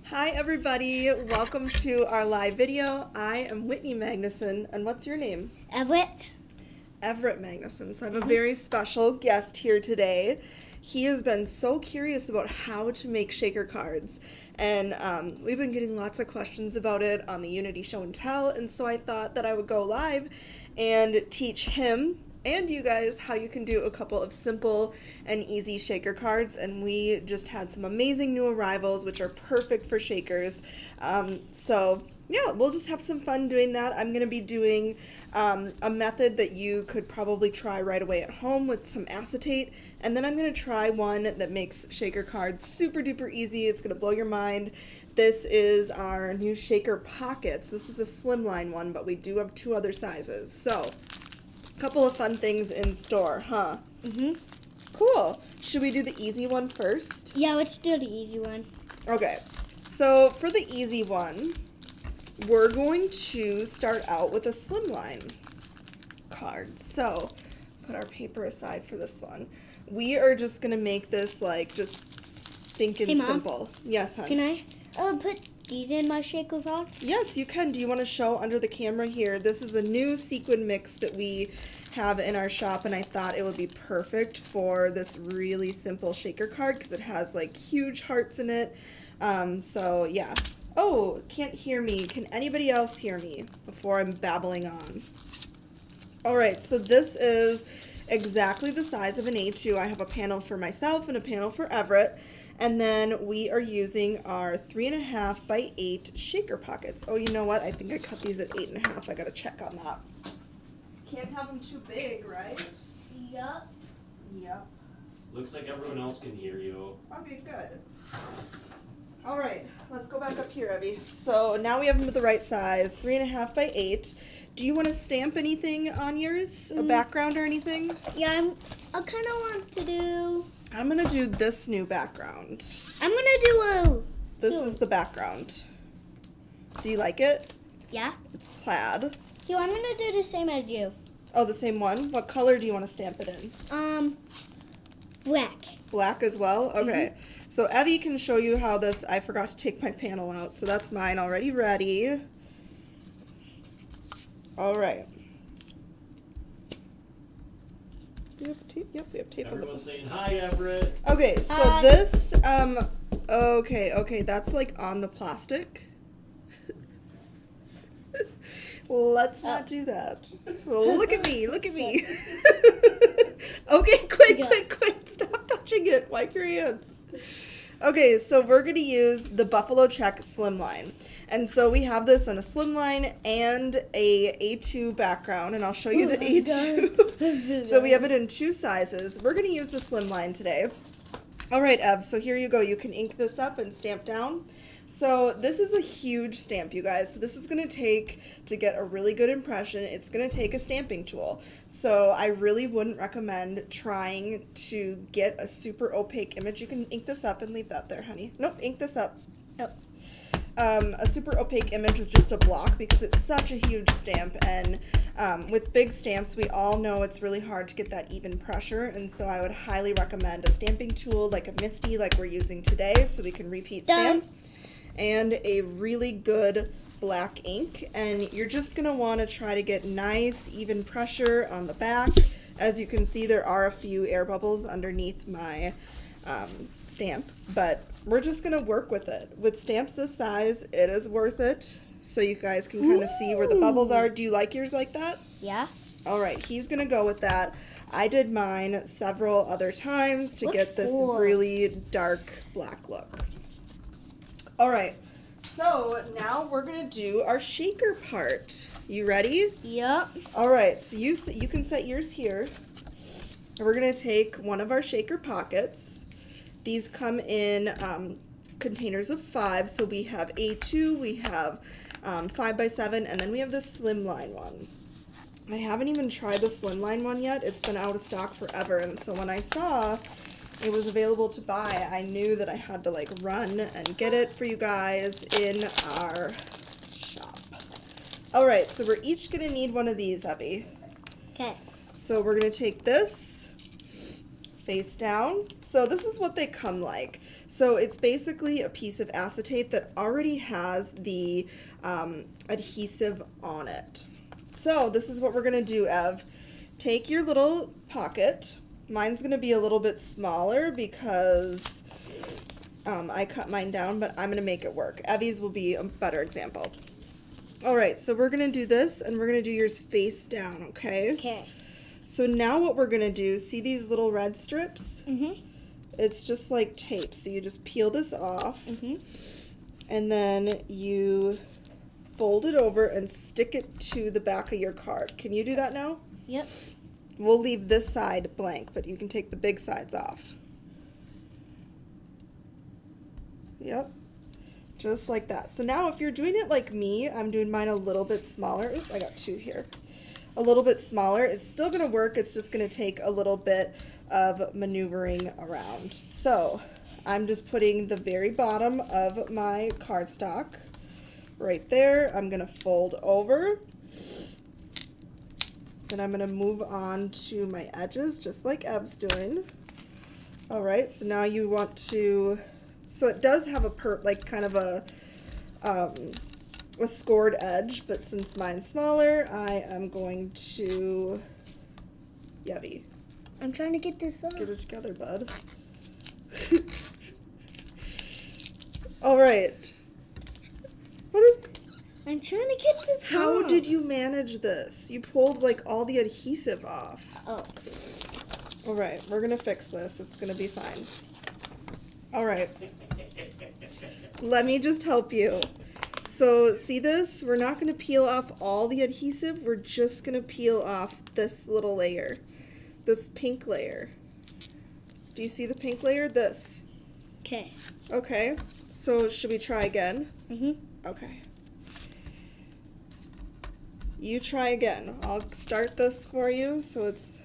Hi everybody, welcome to our live video. I am Whitney Magnuson, and what's your name? Everett. Everett Magnuson. So I have a very special guest here today. He has been so curious about how to make shaker cards, and we've been getting lots of questions about it on the Unity Show and Tell, and so I thought that I would go live and teach him and you guys how you can do a couple of simple and easy shaker cards. And we just had some amazing new arrivals which are perfect for shakers. So yeah, we'll just have some fun doing that. I'm going to be doing a method that you could probably try right away at home with some acetate, and then I'm going to try one that makes shaker cards super duper easy. It's going to blow your mind. This is our new shaker pockets. This is a slimline one, but we do have two other sizes. So couple of fun things in store, huh? Cool. Should we do the easy one first? Yeah, let's do the easy one. Okay. So for the easy one, we're going to start out with a slimline card. So put our paper aside for this one. We are just going to make this like just stinking Hey, Mom? simple. Yes, hon. Can I put these in my shaker card? Yes, you can. Do you want to show under the camera here? This is a new sequin mix that we have in our shop, and I thought it would be perfect for this really simple shaker card because it has like huge hearts in it. So yeah. Oh, can't hear me. Can anybody else hear me before I'm babbling on? All right, so this is exactly the size of an A2. I have a panel for myself and a panel for Everett. And then we are using our 3.5 by 8 shaker pockets. Oh, you know what? I think I cut these at 8.5. I gotta check on that. Can't have them too big, right? Yup. Yep. Looks like everyone else can hear you. Okay, good. All right, let's go back up here, Evie. So now we have them the right size, 3.5 by 8. Do you want to stamp anything on yours? A background or anything? Yeah, I kind of want to do. I'm gonna do this new background. I'm gonna do This is the background. Do you like it? Yeah. It's plaid. Yo, I'm gonna do the same as you. Oh, the same one? What color do you want to stamp it in? Black. Black as well? Okay. So Evie can show you how this, I forgot to take my panel out, so that's mine already ready. All right. Do we have tape? Yep, we have tape on the Everyone's saying hi, Everett. Okay, so Hi. this, okay, that's like on the plastic. Let's not do that. Look at me, look at me. Okay, quick, stop touching it. Wipe your hands. Okay, so we're going to use the Buffalo Check Slimline. And so we have this on a slimline and a A2 background, and I'll show you the A2. So we have it in two sizes. We're going to use the slimline today. All right, Ev, so here you go. You can ink this up and stamp down. So this is a huge stamp, you guys. So this is going to take, to get a really good impression, it's going to take a stamping tool. So I really wouldn't recommend trying to get a super opaque image. You can ink this up and leave that there, honey. Nope, ink this up. Nope. A super opaque image with just a block because it's such a huge stamp, and with big stamps we all know it's really hard to get that even pressure, and so I would highly recommend a stamping tool like a Misty like we're using today so we can repeat stamp, and a really good black ink. And you're just going to want to try to get nice even pressure on the back. As you can see, there are a few air bubbles underneath my stamp, but we're just going to work with it. With stamps this size, it is worth it. So you guys can kind of see where the bubbles are. Do you like yours like that? Yeah. All right, he's going to go with that. I did mine several other times to get this really dark black look. All right, so now we're going to do our shaker part. You ready? Yup. All right, so you can set yours here. And we're going to take one of our shaker pockets. These come in containers of 5, so we have A2, we have 5 by 7, and then we have the slimline one. I haven't even tried the slimline one yet. It's been out of stock forever, and so when I saw it was available to buy, I knew that I had to like run and get it for you guys in our shop. All right, so we're each gonna need one of these, Evie. Okay. So we're gonna take this face down. So this is what they come like. So it's basically a piece of acetate that already has the adhesive on it. So this is what we're going to do, Ev. Take your little pocket. Mine's going to be a little bit smaller because I cut mine down, but I'm going to make it work. Evie's will be a better example. All right, so we're going to do this, and we're going to do yours face down, okay? Okay. So now what we're going to do, see these little red strips? Mhm. It's just like tape. So you just peel this off, Mhm. and then you fold it over and stick it to the back of your card. Can you do that now? Yep. We'll leave this side blank, but you can take the big sides off. Yep. Just like that. So now if you're doing it like me, I'm doing mine a little bit smaller. Oops, I got two here. A little bit smaller. It's still going to work. It's just going to take a little bit of maneuvering around. So I'm just putting the very bottom of my cardstock right there. I'm going to fold over. Then I'm going to move on to my edges just like Ev's doing. All right, so now you want to, so it does have a kind of a scored edge, but since mine's smaller, I am going to, Yevi, I'm trying to get this up. get it together, bud. All right. What is, I'm trying to get this how up. did you manage this? You pulled like all the adhesive off. Oh. All right, we're gonna fix this. It's gonna be fine. All right, let me just help you. So see this? We're not gonna peel off all the adhesive. We're just gonna peel off this little layer, this pink layer. Do you see the pink layer? This. Okay. Okay, so should we try again? Mhm. Okay. You try again. I'll start this for you so it's,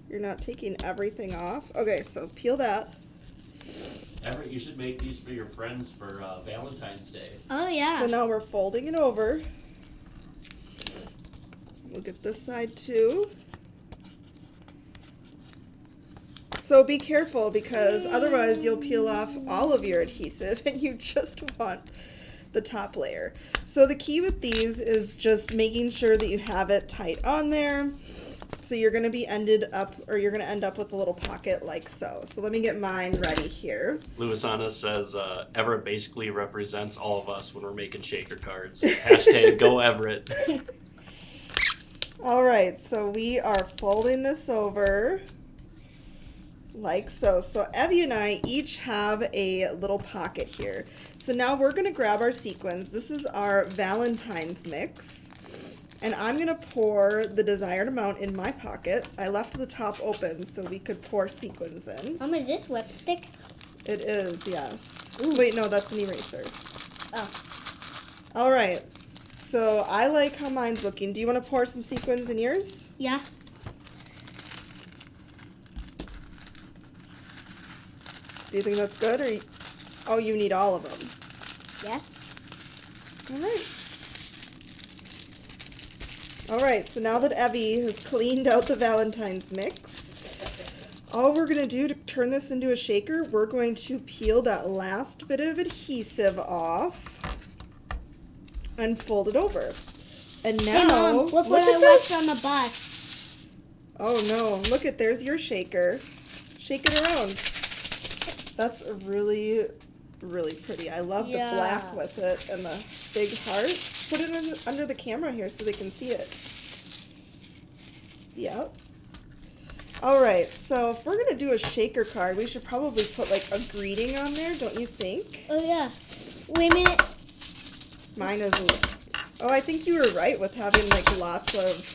you're not taking everything off. Okay, so peel that. Everett, you should make these for your friends for Valentine's Day. Oh yeah. So now we're folding it over. We'll get this side too. So be careful because otherwise you'll peel off all of your adhesive and you just want the top layer. So the key with these is just making sure that you have it tight on there. So you're going to be end up with a little pocket like so. So let me get mine ready here. Louisana says Everett basically represents all of us when we're making shaker cards. Hashtag go Everett. All right, so we are folding this over like so. So Evie and I each have a little pocket here. So now we're gonna grab our sequins. This is our Valentine's mix. And I'm gonna pour the desired amount in my pocket. I left the top open so we could pour sequins in. Mom, is this lipstick? It is, yes. Ooh. Wait, no, that's an eraser. Oh. All right, so I like how mine's looking. Do you wanna pour some sequins in yours? Yeah. Do you think that's good, or oh, you need all of them? Yes. All right. All right, so now that Evie has cleaned out the Valentine's mix, all we're gonna do to turn this into a shaker, we're going to peel that last bit of adhesive off and fold it over. And now, Hey Mom, look what at I this. left on the bus. Oh no, look at, there's your shaker. Shake it around. That's really, really pretty. I love the black Yeah. with it and the big hearts. Put it under the camera here so they can see it. Yep. All right, so if we're gonna do a shaker card, we should probably put like a greeting on there, don't you think? Oh yeah. Wait a minute. Mine is, oh, I think you were right with having like lots of,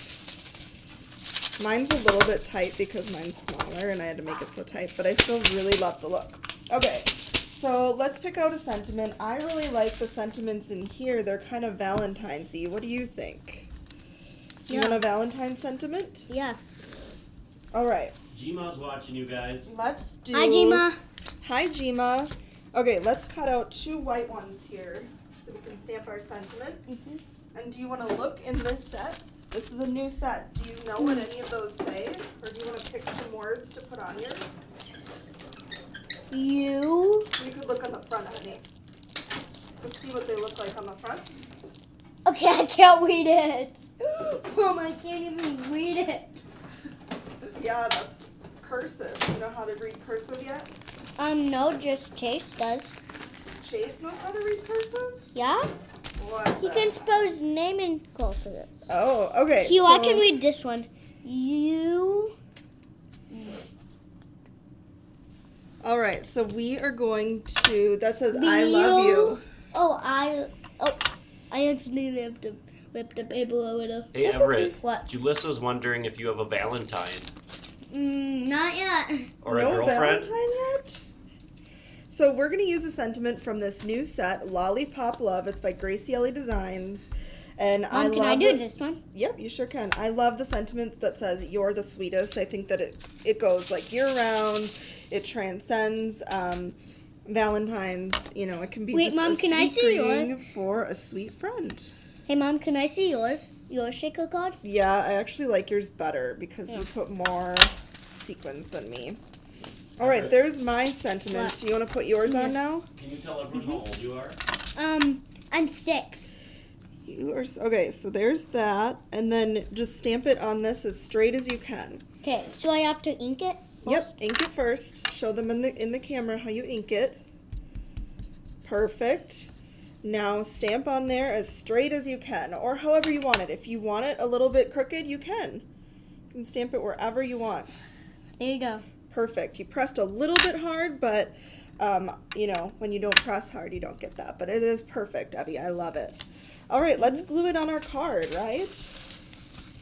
mine's a little bit tight because mine's smaller and I had to make it so tight, but I still really love the look. Okay, so let's pick out a sentiment. I really like the sentiments in here. They're kind of Valentine's-y. What do you think? Do you Yeah. want a Valentine sentiment? Yeah. All right, Gma's watching you guys. let's do... Hi, Gma. Hi, Gma. Okay, let's cut out 2 white ones here so we can stamp our sentiment. Mhm. And do you want to look in this set? This is a new set. Do you know what any of those say? Or do you want to pick some words to put on yours? You. You could look on the front of me. Let's see what they look like on the front. Okay, I can't read it. Mom, I can't even read it. Yeah, that's cursive. You know how to read cursive yet? No, just Chase does. Chase knows how to read cursive? Yeah? What? He can spell his name in cursive. Oh, okay. Hugh, so, I can read this one. You. All right, so we are going to, that says I love you. Oh, I accidentally ripped the paper a little. Hey, That's Everett. okay. What? Julissa's wondering if you have a Valentine Not yet. or a No girlfriend. Valentine yet? So we're going to use a sentiment from this new set, Lollipop Love. It's by Gracie Ellie Designs. And Mom, can I do this one? Yep, you sure can. I love the sentiment that says you're the sweetest. I think that it goes like year round. It transcends Valentine's. You know, it can be Wait, just Mom, a can I sweet see greeting for a sweet friend. Hey, Mom, can I see yours? Your shaker card? Yeah, I actually like yours better because you Yeah. put more sequins than me. All right, there's my sentiment. What? You want to put yours on now? Can you tell everyone how old you are? I'm 6. You are okay. So there's that, and then just stamp it on this as straight as you can. Okay, so I have to ink it first? Yep, ink it first. Show them in the camera how you ink it. Perfect. Now stamp on there as straight as you can, or however you want it. If you want it a little bit crooked, you can. You can stamp it wherever you want. There you go. Perfect. You pressed a little bit hard, but you know, when you don't press hard, you don't get that. But it is perfect, Evie. I love it. All right, let's glue it on our card, right?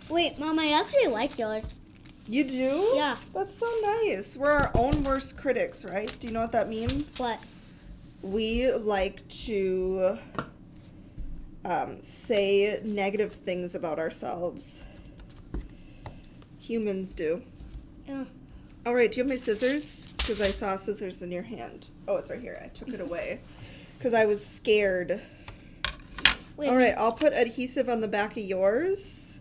Wait, Mom, I actually like yours. You do? Yeah. That's so nice. We're our own worst critics, right? Do you know what that means? What? We like to say negative things about ourselves. Humans do. Yeah. All right, do you have my scissors? Because I saw scissors in your hand. Oh, it's right here. I took it away because I was scared. Wait, All right, I'll put adhesive on the back of yours.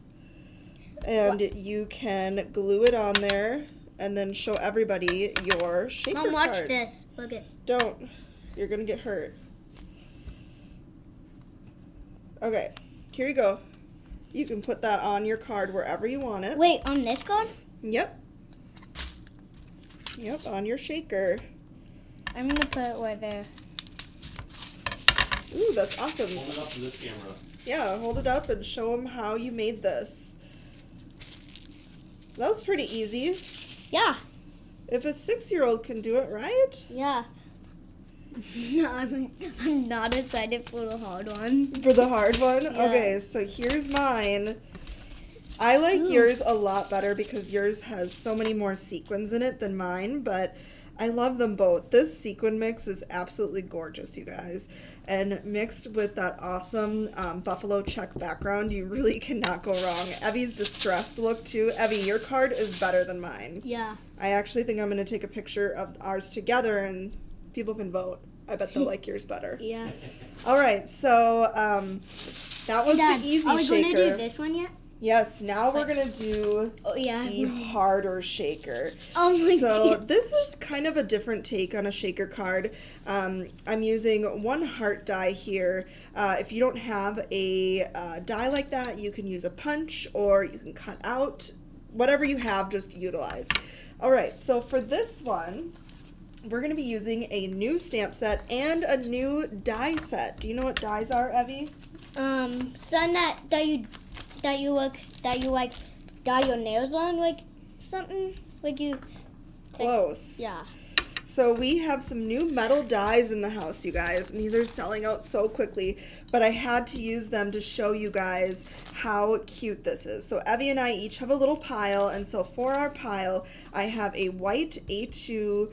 And you can glue it on there and then show everybody your shaker Mom, watch card. this. Look it. Don't. You're going to get hurt. Okay, here you go. You can put that on your card wherever you want it. Wait, on this card? Yep. Yep, on your shaker. I'm gonna put it right there. Ooh, that's awesome. Hold it up to this camera. Yeah, hold it up and show them how you made this. That was pretty easy. Yeah. If a 6-year-old can do it, right? Yeah. No, I'm not excited for the hard one. For the hard one? Yeah. Okay, so here's mine. I like Ooh. yours a lot better because yours has so many more sequins in it than mine, but I love them both. This sequin mix is absolutely gorgeous, you guys. And mixed with that awesome buffalo check background, you really cannot go wrong. Evie's distressed look, too. Evie, your card is better than mine. Yeah. I actually think I'm going to take a picture of ours together and people can vote. I bet they'll like yours better. Yeah. All right, so that was Dad, the easy are we shaker. gonna do this one yet? Yes, now we're going to do Oh yeah. the harder shaker. Oh my So God. this is kind of a different take on a shaker card. I'm using one heart die here. If you don't have a die like that, you can use a punch or you can cut out. Whatever you have, just utilize. All right, so for this one, we're going to be using a new stamp set and a new die set. Do you know what dies are, Evie? Something that you dye your nails on, like something like you. Close. Yeah. So we have some new metal dies in the house, you guys, and these are selling out so quickly, but I had to use them to show you guys how cute this is. So Evie and I each have a little pile, and so for our pile, I have a white A2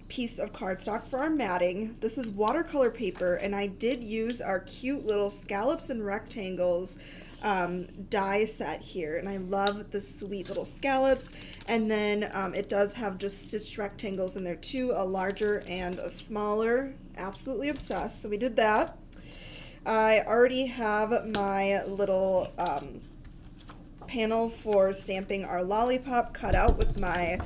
piece of cardstock for our matting. This is watercolor paper, and I did use our cute little scallops and rectangles die set here, and I love the sweet little scallops. And then it does have just stitched rectangles in there too, a larger and a smaller. Absolutely obsessed. So we did that. I already have my little panel for stamping our lollipop cut out with my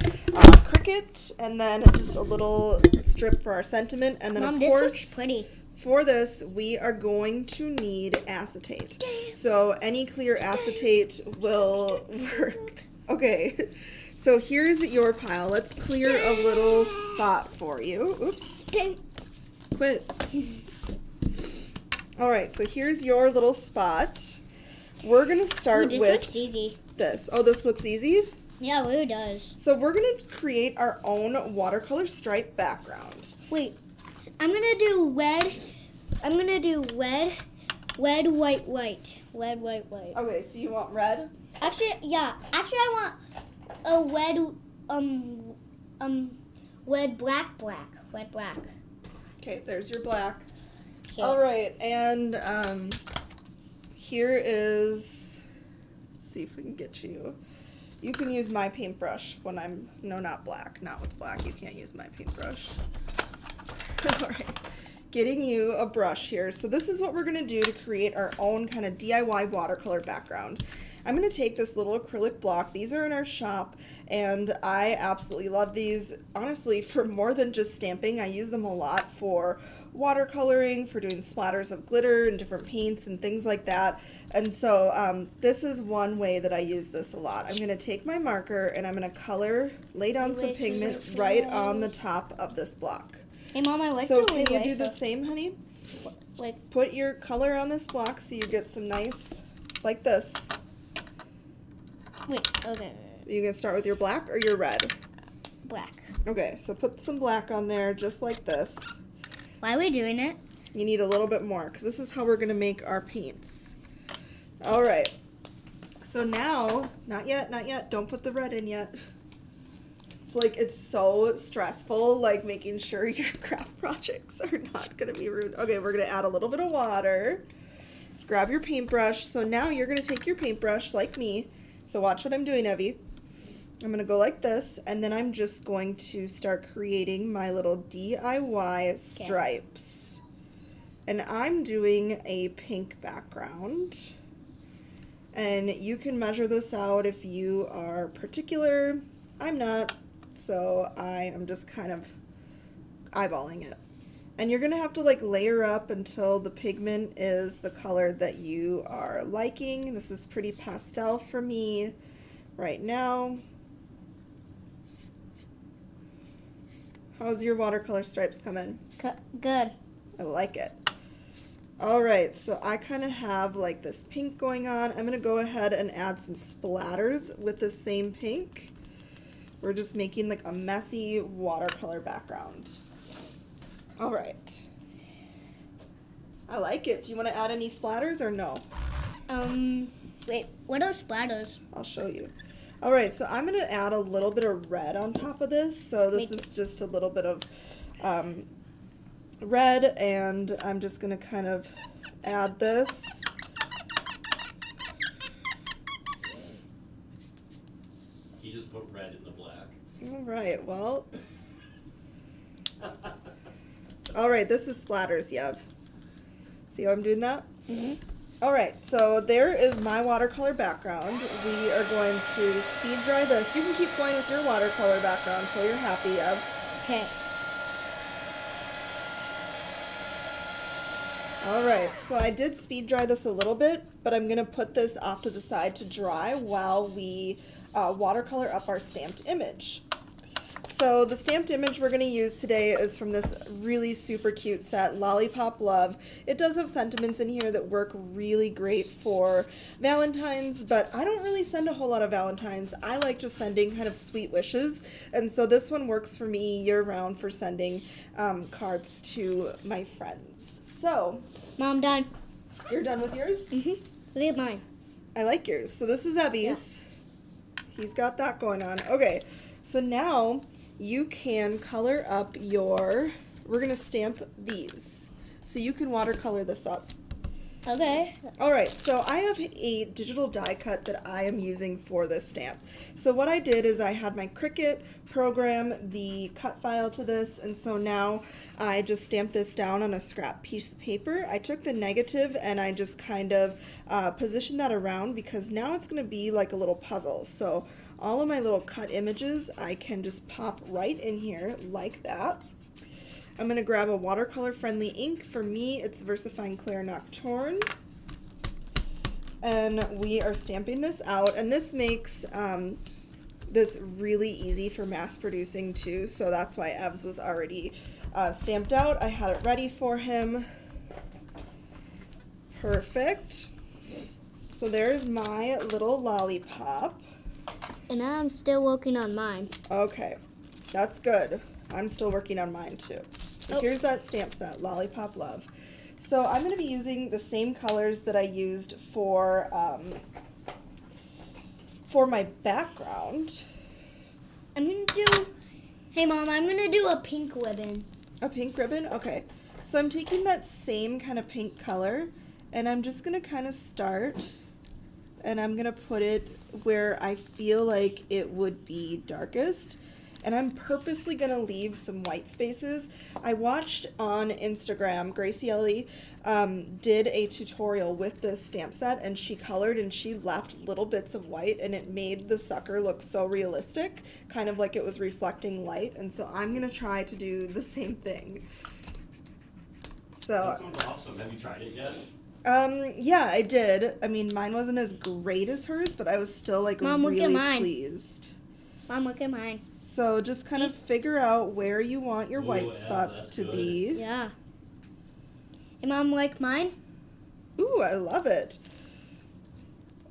Cricut, and then just a little strip for our sentiment, and then Mom, of this course looks pretty. for this we are going to need acetate. So any clear acetate will work. Okay, so here's your pile. Let's clear a little spot for you. Oops. Quit. All right, so here's your little spot. We're going to start This with looks easy. this. Oh, this looks easy? Yeah, it really does. So we're going to create our own watercolor stripe background. Wait, so I'm gonna do red. I'm gonna do red, white, white. Red, white, white. Okay, so you want red? Actually, yeah. Actually, I want a red, black. Red, black. Okay, there's your black. Okay. All right, and here is, let's see if we can get you. You can use my paintbrush when I'm, no, not black, not with black. You can't use my paintbrush. All right, getting you a brush here. So this is what we're gonna do to create our own kind of DIY watercolor background. I'm gonna take this little acrylic block. These are in our shop, and I absolutely love these. Honestly, for more than just stamping, I use them a lot for watercoloring, for doing splatters of glitter and different paints and things like that. And so this is one way that I use this a lot. I'm gonna take my marker and I'm gonna lay down some pigment right on the top of this block. Hey, Mom, I like So the way can you do I the saw- same, honey? Like, Put your color on this block so you get some nice, like this. wait, okay, You gonna start with your black or your red? black. Okay, so put some black on there just like this. Why are we doing it? You need a little bit more because this is how we're gonna make our paints. All right, so now, not yet, don't put the red in yet. It's so stressful, like making sure your craft projects are not gonna be ruined. Okay, we're gonna add a little bit of water. Grab your paintbrush. So now you're gonna take your paintbrush like me. So watch what I'm doing, Evie. I'm gonna go like this, and then I'm just going to start creating my little DIY stripes. And I'm doing a pink background. And you can measure this out if you are particular. I'm not, so I am just kind of eyeballing it. And you're gonna have to layer up until the pigment is the color that you are liking. This is pretty pastel for me right now. How's your watercolor stripes coming? Good. I like it. All right, so I kind of have this pink going on. I'm gonna go ahead and add some splatters with the same pink. We're just making a messy watercolor background. All right. I like it. Do you want to add any splatters or no? Wait, what are splatters? I'll show you. All right, so I'm going to add a little bit of red on top of this. So this is just a little bit of red, and I'm just going to kind of add this. He just put red in the black. All right, well. All right, this is splatters, Yev. See how I'm doing that? Mm-hmm. All right, so there is my watercolor background. We are going to speed dry this. You can keep going with your watercolor background until you're happy, Yev. Okay. All right, so I did speed dry this a little bit, but I'm gonna put this off to the side to dry while we watercolor up our stamped image. So the stamped image we're gonna use today is from this really super cute set, Lollipop Love. It does have sentiments in here that work really great for Valentine's, but I don't really send a whole lot of Valentines. I like just sending kind of sweet wishes, and so this one works for me year-round for sending cards to my friends. So, Mom, done. you're done with yours? Mm-hmm. Look at mine. I like yours. So this is Evie's. He's got that going on. Okay, so now you can color up we're going to stamp these. So you can watercolor this up. Okay. All right, so I have a digital die cut that I am using for this stamp. So what I did is I had my Cricut program the cut file to this, and so now I just stamped this down on a scrap piece of paper. I took the negative and I just kind of positioned that around because now it's going to be like a little puzzle. So all of my little cut images I can just pop right in here like that. I'm going to grab a watercolor friendly ink. For me, it's VersaFine Clair Nocturne. And we are stamping this out. And this makes this really easy for mass producing too. So that's why Ev's was already stamped out. I had it ready for him. Perfect. So there's my little lollipop. And I'm still working on mine. Okay, that's good. I'm still working on mine too. So here's that stamp set, Lollipop Love. So I'm going to be using the same colors that I used for my background. Hey Mom, I'm gonna do a pink ribbon. A pink ribbon? Okay. So I'm taking that same kind of pink color and I'm just going to kind of start and I'm going to put it where I feel like it would be darkest. And I'm purposely going to leave some white spaces. I watched on Instagram, Gracie Ellie did a tutorial with this stamp set and she colored and she left little bits of white and it made the sucker look so realistic, kind of like it was reflecting light. And so I'm going to try to do the same thing. So That sounds awesome. Have you tried it yet? Yeah, I did. I mean, mine wasn't as great as hers, but I was still like Mom, look at really mine. pleased. Mom, look at mine. So just kind of figure out where you want your Ooh, white yeah, spots that's to good. be. Yeah. Hey Mom, like mine? Ooh, I love it.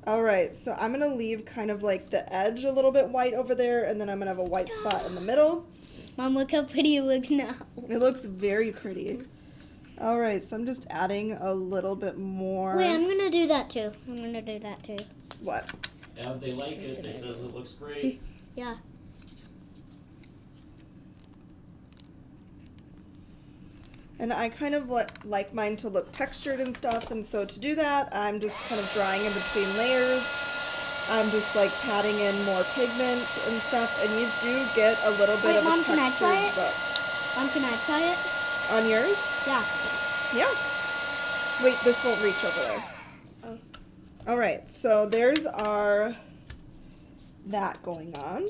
All right, so I'm going to leave kind of like the edge a little bit white over there, and then I'm going to have a white spot in the middle. Mom, look how pretty it looks now. It looks very pretty. All right, so I'm just adding a little bit more. Wait, I'm gonna do that too. What? Yeah, if they like it, they says it looks great. Yeah. And I kind of like mine to look textured and stuff, and so to do that, I'm just kind of drawing in between layers. I'm just like patting in more pigment and stuff, and you do get a little bit Wait, of Mom, a can I textured try it? look. Mom, can I try it? On yours? Yeah. Yeah. Wait, this won't reach over there. Oh. All right, so there's our that going on.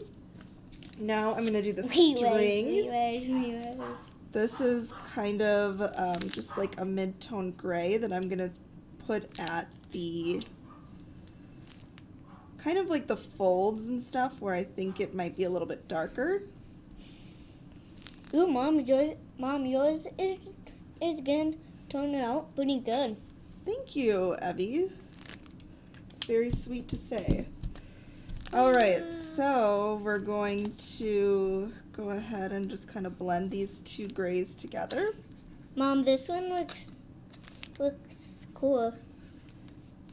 Now I'm going to do the string. This is kind of just like a mid-tone gray that I'm going to put at the kind of like the folds and stuff where I think it might be a little bit darker. Ooh, Mom, yours is again turning out pretty good. Thank you, Evie. It's very sweet to say. All right, so we're going to go ahead and just kind of blend these two grays together. Mom, this one looks cool.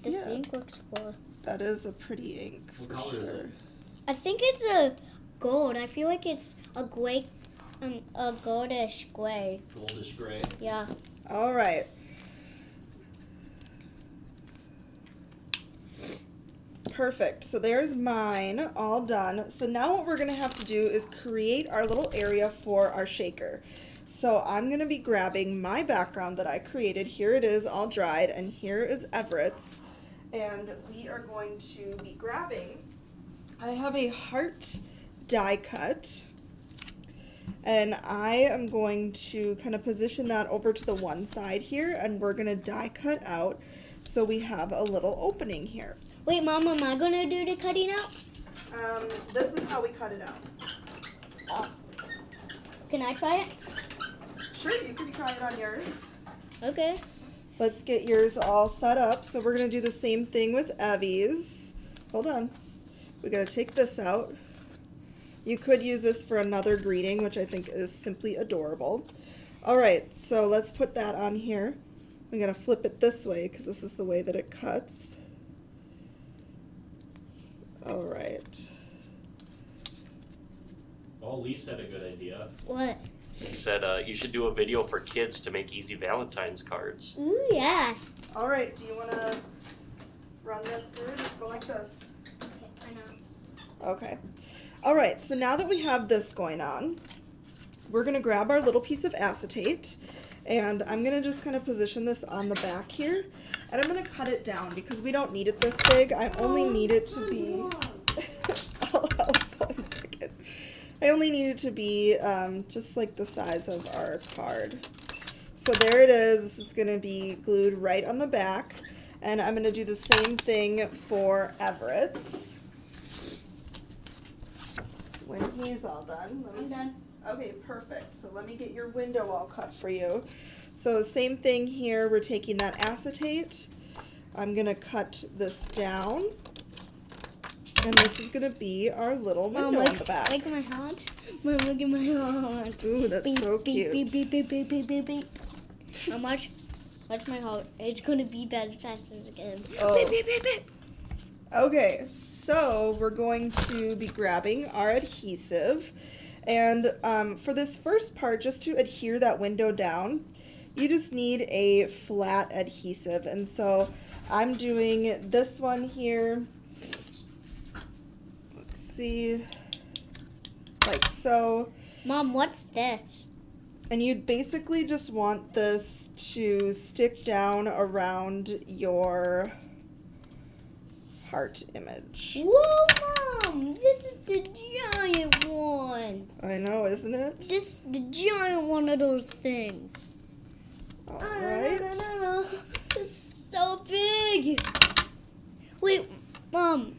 This Yeah. ink looks cool. That is a pretty ink. What for color sure. is it? I think it's a gold. I feel like it's a gray, a goldish gray. Goldish gray. Yeah. All right. Perfect. So there's mine all done. So now what we're going to have to do is create our little area for our shaker. So I'm going to be grabbing my background that I created. Here it is all dried, and here is Everett's. And we are going to be grabbing, I have a heart die cut. And I am going to kind of position that over to the one side here, and we're going to die cut out so we have a little opening here. Wait, Mom, am I gonna do the cutting out? This is how we cut it out. Oh. Can I try it? Sure, you can try it on yours. Okay. Let's get yours all set up. So we're going to do the same thing with Evie's. Hold on. We got to take this out. You could use this for another greeting, which I think is simply adorable. All right, so let's put that on here. I'm going to flip it this way because this is the way that it cuts. All right. Oh, Lee said a good idea. What? He said you should do a video for kids to make easy Valentine's cards. Ooh, yeah. All right, do you want to run this through? Just go like this. Okay, I know. Okay. All right, so now that we have this going on, we're going to grab our little piece of acetate, and I'm going to just kind of position this on the back here, and I'm going to cut it down because we don't need it this big. I only need it to be... I'll help 1 second. I only need it to be just like the size of our card. So there it is. This is going to be glued right on the back, and I'm going to do the same thing for Everett's. When he's all done. I'm done. Okay, perfect. So let me get your window all cut for you. So same thing here. We're taking that acetate. I'm going to cut this down. And this is going to be our little window on the back. Look at my hand. Mom, look at my hand. Ooh, that's Beep, so beep, cute. beep, beep, beep, beep, beep, beep. How much? Watch my heart. It's going to beep as fast as it can. Oh. Beep, beep, beep, beep. Okay, so we're going to be grabbing our adhesive. And for this first part, just to adhere that window down, you just need a flat adhesive. And so I'm doing this one here. Let's see, like so. Mom, what's this? And you'd basically just want this to stick down around your heart image. Whoa, Mom! This is the giant one. I know, isn't it? This is the giant one of those things. All right. It's so big. Wait, Mom.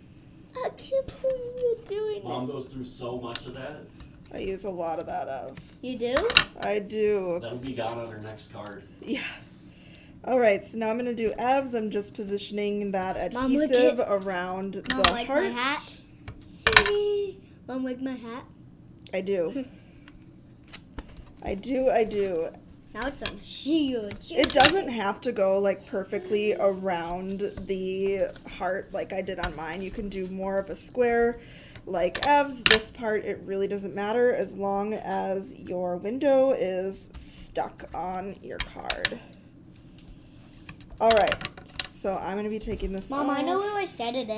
I can't believe you're doing Mom it. goes through so much of that. I use a lot of that of. You do? I do. That'll be gone on our next card. Yeah. All right, so now I'm going to do Ev's. I'm just positioning that Mom, look adhesive it. around Mom, the like heart. my hat? Mom, like my hat? I do. I do. Now it's on huge. It doesn't have to go like perfectly around the heart like I did on mine. You can do more of a square like Ev's. This part, it really doesn't matter as long as your window is stuck on your card. All right, so I'm going to be taking this Mom, off. I know where I set it.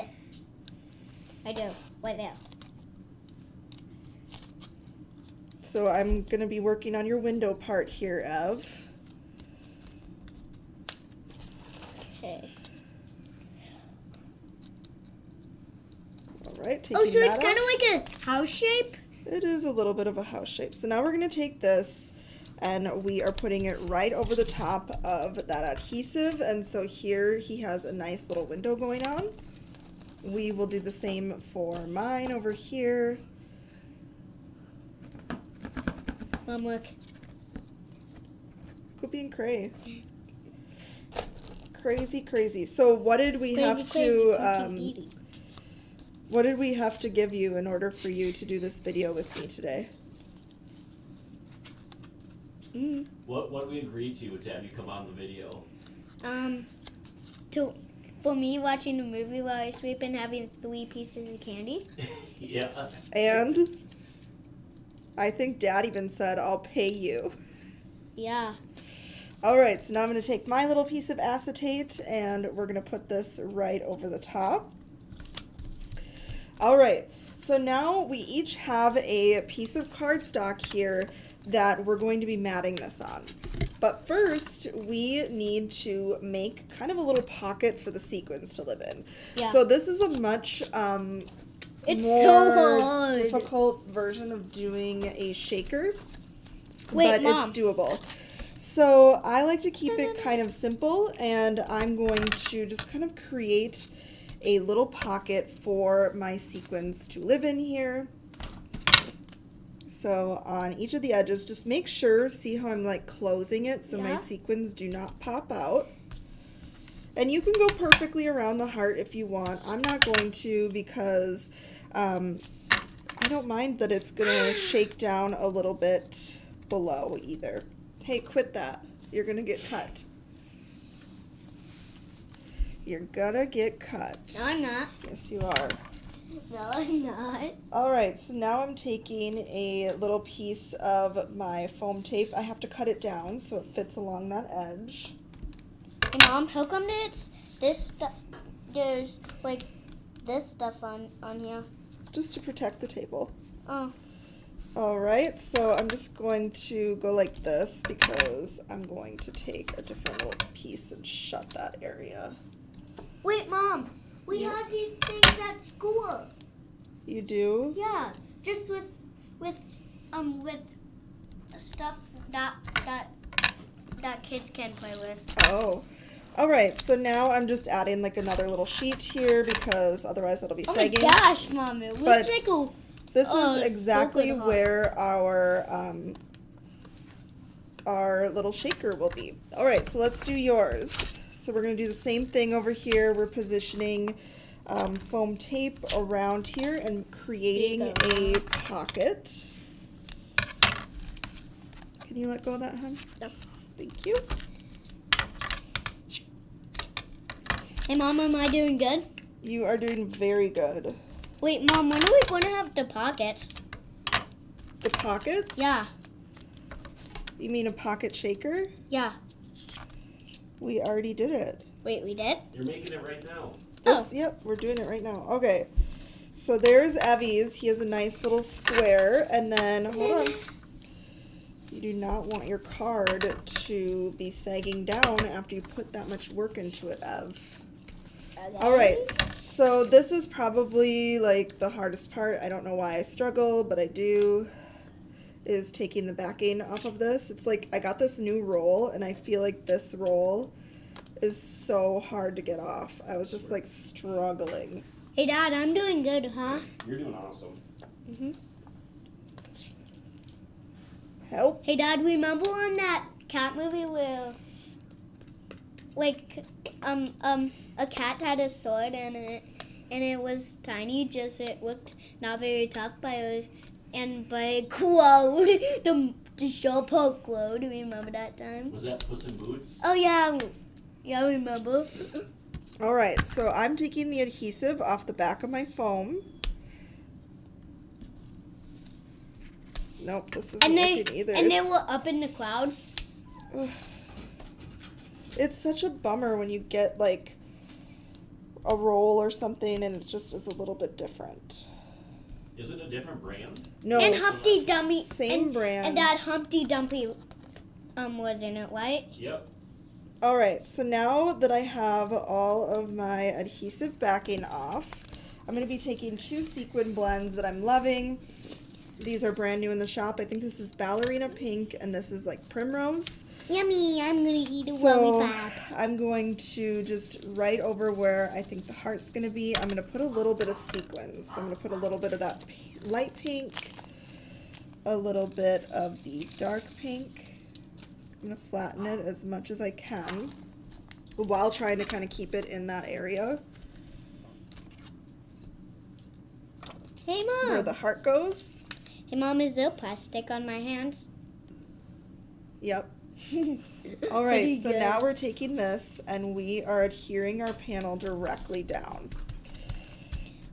I do. Right there. So I'm going to be working on your window part here, Ev. Okay. All right, taking Oh, so it's that kind of off. like a house shape? It is a little bit of a house shape. So now we're going to take this and we are putting it right over the top of that adhesive. And so here he has a nice little window going on. We will do the same for mine over here. Mom, look. Could be in cray. Crazy. So what did we have to what did we have to give you in order for you to do this video with me today? What we agreed to have you come on the video? For me, watching a movie while I sleep and having 3 pieces of candy. Yeah. And I think Dad even said, I'll pay you. Yeah. All right, so now I'm going to take my little piece of acetate and we're going to put this right over the top. All right, so now we each have a piece of cardstock here that we're going to be matting this on. But first, we need to make kind of a little pocket for the sequins to live in. Yeah. So this is a much It's more so hard. difficult version of doing a shaker, Wait, but Mom. it's doable. So I like to keep it kind of simple, and I'm going to just kind of create a little pocket for my sequins to live in here. So on each of the edges, just make sure, see how I'm like closing it so my Yeah. sequins do not pop out. And you can go perfectly around the heart if you want. I'm not going to because I don't mind that it's going to shake down a little bit below either. Hey, quit that. You're going to get cut. You're going to get cut. No, I'm not. Yes, you are. No, I'm not. All right, so now I'm taking a little piece of my foam tape. I have to cut it down so it fits along that edge. Hey, Mom, how come there's like this stuff on here? Just to protect the table. Oh. All right, so I'm just going to go like this because I'm going to take a different little piece and shut that area. Wait, Mom. We Yeah. have these things at school. You do? Yeah, just with stuff that kids can play with. Oh. All right, so now I'm just adding like another little sheet here because otherwise it'll be Oh my sagging. gosh, Mom! It But looks like a. This Oh, is it's so exactly good, huh? where our little shaker will be. All right, so let's do yours. So we're gonna do the same thing over here. We're positioning foam tape around here and creating a pocket. Can you let go of that, hon? No. Thank you. Hey, Mom, am I doing good? You are doing very good. Wait, Mom, when are we going to have the pockets? The pockets? Yeah, You mean a pocket shaker? yeah. We already did it. Wait, we did? You're making it right now. This, Yep, we're doing it right now. Okay. So there's Evie's. He has a nice little square. And then, hold on. You do not want your card to be sagging down after you put that much work into it, Ev. All right. So this is probably like the hardest part. I don't know why I struggle, but I do. Is taking the backing off of this. It's like I got this new roll and I feel like this roll is so hard to get off. I was just like struggling. Hey, Dad, I'm doing good, huh? You're doing awesome. Help. Hey, Dad, remember on that cat movie where, like, a cat had a sword and it was tiny, just it looked not very tough, but it was, and but it glowed. The show poke glowed. Do you remember that time? Was that Puss in Boots? Oh yeah, yeah, I remember. All right, so I'm taking the adhesive off the back of my foam. Nope, this isn't working either. And they were up in the clouds. It's such a bummer when you get like a roll or something and it just is a little bit different. Is it a different brand? No, And Humpty Dumpty. same brand. And that Humpty Dumpty was in it, right? Yep. All right, so now that I have all of my adhesive backing off, I'm going to be taking 2 sequin blends that I'm loving. These are brand new in the shop. I think this is Ballerina Pink and this is like Primrose. Yummy! I'm gonna eat a So lollipop. I'm going to just right over where I think the heart's going to be, I'm going to put a little bit of sequins. So I'm going to put a little bit of that light pink, a little bit of the dark pink. I'm going to flatten it as much as I can while trying to kind of keep it in that area Hey, where Mom. the heart goes. Hey, Mom, is there plastic on my hands? Yep. All right, Pretty so good. now we're taking this and we are adhering our panel directly down.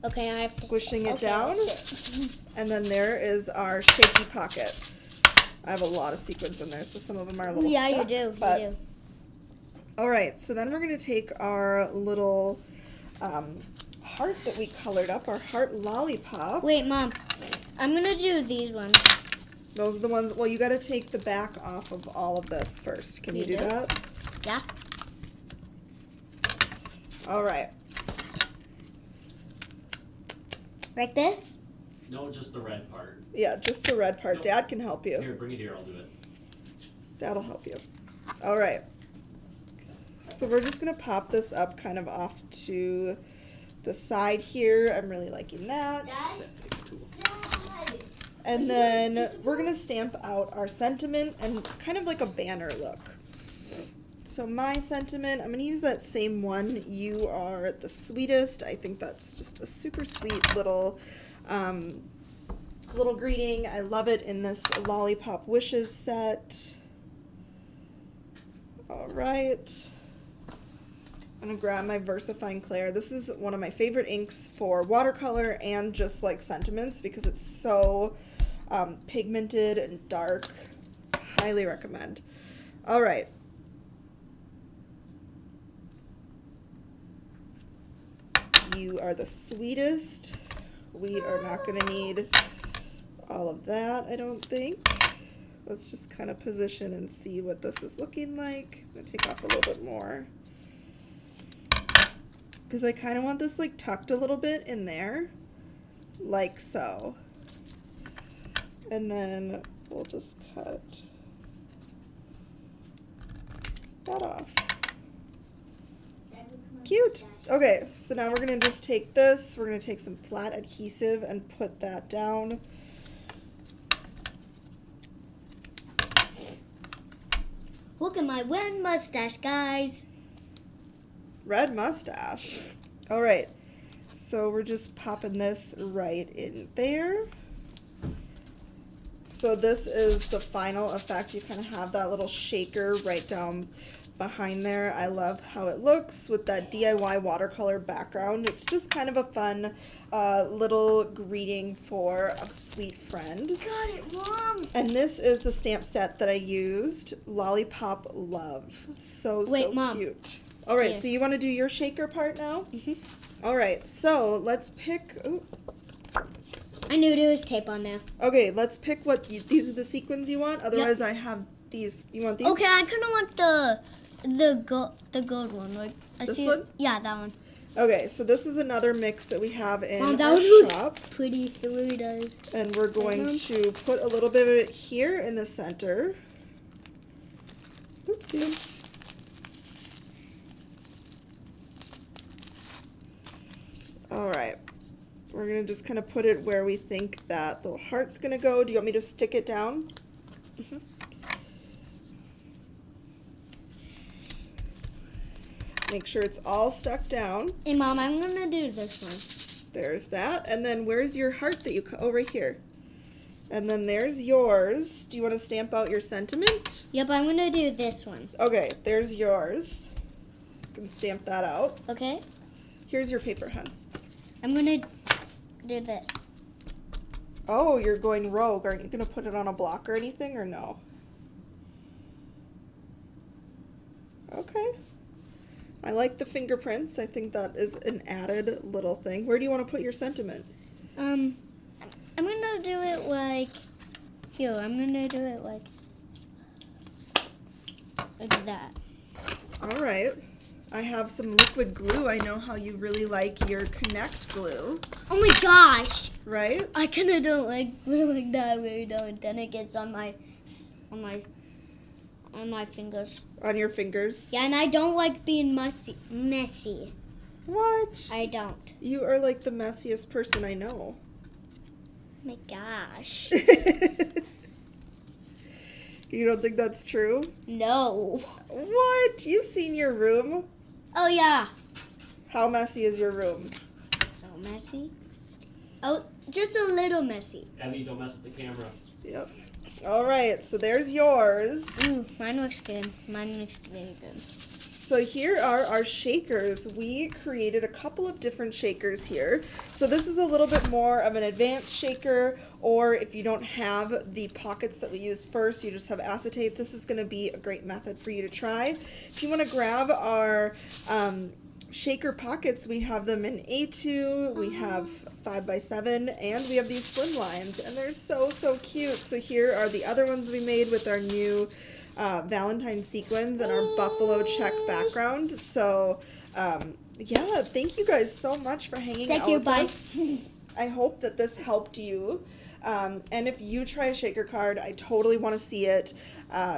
Okay, I have to Squishing it okay, down. sit. And then there is our shaky pocket. I have a lot of sequins in there, so some of them are a little Yeah, you stuck, do. but- You do. All right, so then we're going to take our little heart that we colored up, our heart lollipop. Wait, Mom. I'm gonna do these ones. Those are the ones, well, you got to take the back off of all of this first. Can you do You do? that? Yeah. All right. Like this? No, just the red part. Yeah, just the red part. Nope. Dad can help you. Here, bring it here. I'll do it. That'll help you. All right. So we're just going to pop this up kind of off to the side here. I'm really liking that. That paper tool. And then we're going to stamp out our sentiment and kind of like a banner look. So my sentiment, I'm going to use that same one. You are the sweetest. I think that's just a super sweet little little greeting. I love it in this Lollipop Wishes set. All right. I'm going to grab my VersaFine Clair. This is one of my favorite inks for watercolor and just like sentiments because it's so pigmented and dark. Highly recommend. All right. You are the sweetest. We are not going to need all of that, I don't think. Let's just kind of position and see what this is looking like. I'm going to take off a little bit more. Because I kind of want this like tucked a little bit in there. Like so. And then we'll just cut that off. Cute. Okay, so now we're going to just take this. We're going to take some flat adhesive and put that down. Look at my red mustache, guys. Red mustache. All right, so we're just popping this right in there. So this is the final effect. You kind of have that little shaker right down behind there. I love how it looks with that DIY watercolor background. It's just kind of a fun little greeting for a sweet friend. Got it, Mom. And this is the stamp set that I used, Lollipop Love. So Mom. cute. All right, Yeah. so you want to do your shaker part now? Mhm. All right, so let's pick. Ooh, I knew there was tape on there. okay, let's pick what these are the sequins you want. Otherwise, I have these. You want these? Okay, I kind of want the gold one. Like I This see one? Yeah, that one. Okay, so this is another mix that we have in Mom, that our one looks shop, pretty. It really does. and we're going Mom. to put a little bit of it here in the center. Oopsies. All right, we're gonna just kind of put it where we think that the heart's gonna go. Do you want me to stick it down? Mhm. Make sure it's all stuck down. Hey, Mom, I'm gonna do this one. There's that. And then where's your heart that you cut? Oh, right here. And then there's yours. Do you want to stamp out your sentiment? Yep, I'm gonna do this one. Okay, there's yours. You can stamp that out. Okay? Here's your paper, hun. I'm gonna do this. Oh, you're going rogue. Aren't you going to put it on a block or anything, or no? Okay. I like the fingerprints. I think that is an added little thing. Where do you want to put your sentiment? I'm gonna do it like here. I'm gonna do it like that. All right. I have some liquid glue. I know how you really like your Connect glue, Oh my gosh! right? I kind of don't like that very don't. Then it gets on my fingers. On your fingers. Yeah, and I don't like being messy. What? I don't. You are like the messiest person I know. Oh my gosh. You don't think that's true? No. What? You've seen your room. Oh yeah. How messy is your room? So messy. Oh, just a little messy. Abby, don't mess with the camera. Yep. All right, so there's yours. Ooh, mine looks good. Mine looks very good. So here are our shakers. We created a couple of different shakers here. So this is a little bit more of an advanced shaker, or if you don't have the pockets that we used first, you just have acetate, this is gonna be a great method for you to try. If you wanna grab our shaker pockets, we have them in A2, we have 5x7, and we have these slim lines, and they're so cute. So here are the other ones we made with our new Valentine sequins and our buffalo check background. So yeah, thank you guys so much for hanging out with us. I hope that this helped you. And if you try a shaker card, I totally want to see it.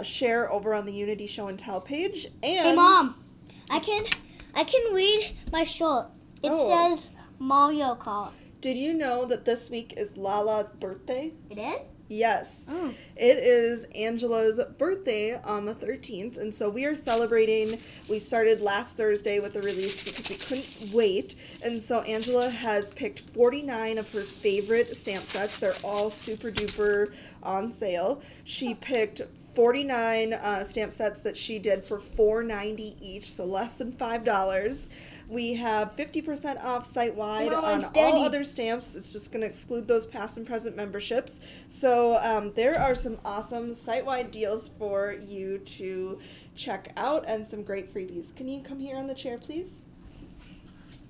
Share over on the Unity Show and Tell page. And Hey Mom, I can read my shirt. It Oh. says Mario Kart. did you know that this week is Lala's birthday? It is? Yes. Oh. It is Angela's birthday on the 13th, and so we are celebrating. We started last Thursday with the release because we couldn't wait, and so Angela has picked 49 of her favorite stamp sets. They're all super duper on sale. She picked 49 stamp sets that she did for $4.90 each, so less than $5. We have 50% off site-wide Come on, on steady. all other stamps. It's just going to exclude those past and present memberships. So there are some awesome site-wide deals for you to check out and some great freebies. Can you come here on the chair, please?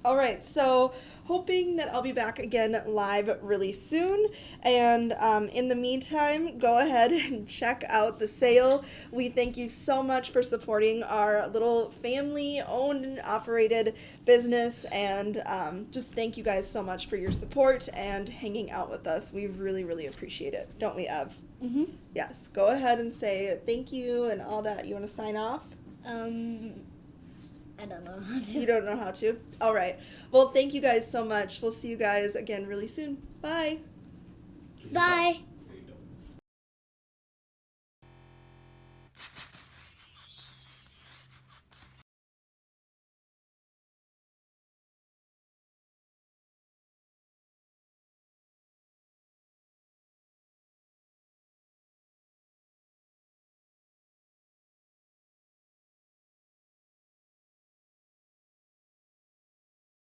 All right, so hoping that I'll be back again live really soon. And in the meantime, go ahead and check out the sale. We thank you so much for supporting our little family-owned and operated business. And just thank you guys so much for your support and hanging out with us. We really, really appreciate it. Don't we, Ev? Mm-hmm. Yes, go ahead and say thank you and all that. You want to sign off? I don't know how to. You don't know how to? All right. Well, thank you guys so much. We'll see you guys again really soon. Bye. Bye.